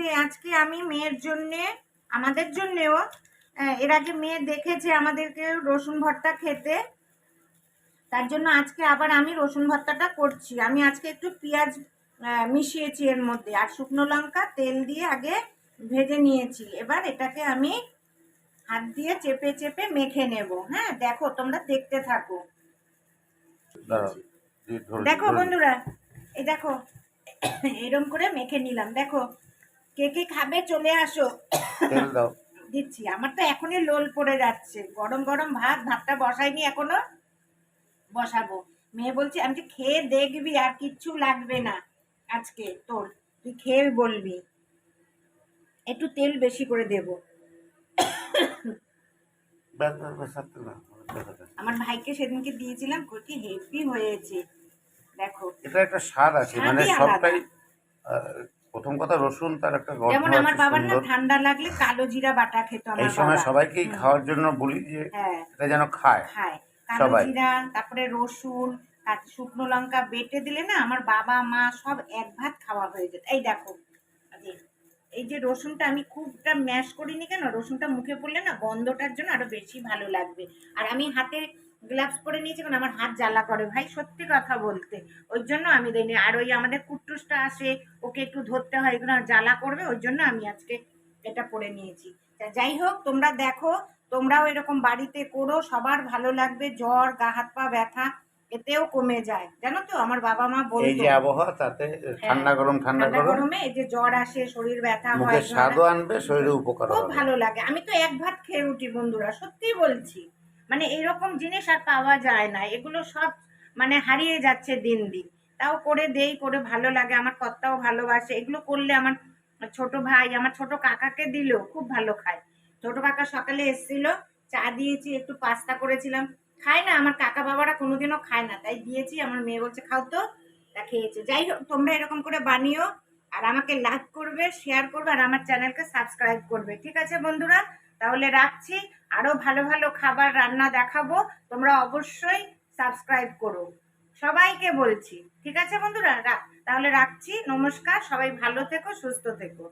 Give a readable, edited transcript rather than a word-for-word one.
যে আজকে আমি মেয়ের জন্যে, আমাদের জন্যেও, এর আগে মেয়ে দেখেছে আমাদেরকে রসুন ভর্তা খেতে, তার জন্য আজকে আবার আমি রসুন ভর্তাটা করছি। আমি আজকে একটু পেঁয়াজ মিশিয়েছি এর মধ্যে, আর শুকনো লঙ্কা তেল দিয়ে আগে ভেজে নিয়েছি। এবার এটাকে আমি হাত দিয়ে চেপে চেপে মেখে নেব। হ্যাঁ, দেখো, তোমরা দেখতে থাকো। দেখো বন্ধুরা, এই দেখো এরকম করে মেখে নিলাম। দেখো, কে কে খাবে চলে আসো। দিচ্ছি। আমার তো এখনই লোল পড়ে যাচ্ছে। গরম গরম ভাতটা বসাইনি এখনো, বসাবো। মেয়ে বলছে আমি খেয়ে দেখবি, আর কিচ্ছু লাগবে না আজকে তোর, তুই খেয়ে বলবি। একটু তেল বেশি করে দেব। আমার ভাইকে সেদিনকে দিয়েছিলাম, কি হেভি হয়েছে। দেখো, এটা একটা স্বাদ আছে, মানে সবটাই। প্রথম কথা, রসুন তার একটা গন্ধ আছে। যেমন আমার বাবার না ঠান্ডা লাগলে কালো জিরা বাটা খেত আমার বাবা। এই সময় সবাইকেই খাওয়ার জন্য বলি যে এটা যেন খায় কালো জিরা, তারপরে রসুন, শুকনো লঙ্কা বেটে দিলে না আমার বাবা মা সব এক ভাত খাওয়া হয়ে যেত। এই দেখো, এই যে রসুনটা আমি খুবটা ম্যাশ করিনি, কেন রসুনটা মুখে পড়লে না গন্ধটার জন্য আরো বেশি ভালো লাগবে। আর আমি হাতে গ্লাভস পরে নিয়েছি, কারণ আমার হাত জ্বালা করে ভাই, সত্যি কথা বলতে, ওই জন্য আমি দিইনি। আর ওই আমাদের কুট্টুসটা আসে, ওকে একটু ধরতে হয়, এগুলো জ্বালা করবে, ওই জন্য আমি আজকে এটা পরে নিয়েছি। যাই হোক, তোমরা দেখো, তোমরাও এরকম বাড়িতে করো, সবার ভালো লাগবে। জ্বর, গা হাত পা ব্যথা এতেও কমে যায়, জানো তো, আমার বাবা মা বলতো। এই যে আবহাওয়া, তাতে ঠান্ডা গরমে এই যে জ্বর আসে, শরীর ব্যথা হয়, মুখে স্বাদও আনবে, শরীরে উপকার হবে, খুব ভালো লাগে। আমি তো এক ভাত খেয়ে উঠি বন্ধুরা, সত্যি বলছি। মানে এরকম জিনিস আর পাওয়া যায় না, এগুলো সব মানে হারিয়ে যাচ্ছে দিন দিন। তাও করে দেই, করে ভালো লাগে, আমার কর্তাও ভালোবাসে। এগুলো করলে আমার ছোট ভাই, আমার ছোট কাকাকে দিলেও খুব ভালো খায়। ছোট কাকা সকালে এসেছিল, চা দিয়েছি, একটু পাস্তা করেছিলাম। খায় না, আমার কাকা বাবারা কোনোদিনও খায় না, তাই দিয়েছি। আমার মেয়ে বলছে খাও তো, তা খেয়েছে। যাই হোক, তোমরা এরকম করে বানিও, আর আমাকে লাইক করবে, শেয়ার করবে, আর আমার চ্যানেলকে সাবস্ক্রাইব করবে। ঠিক আছে বন্ধুরা, তাহলে রাখছি। আরো ভালো ভালো খাবার রান্না দেখাবো, তোমরা অবশ্যই সাবস্ক্রাইব করো, সবাইকে বলছি। ঠিক আছে বন্ধুরা, তাহলে রাখছি। নমস্কার, সবাই ভালো থেকো, সুস্থ থেকো।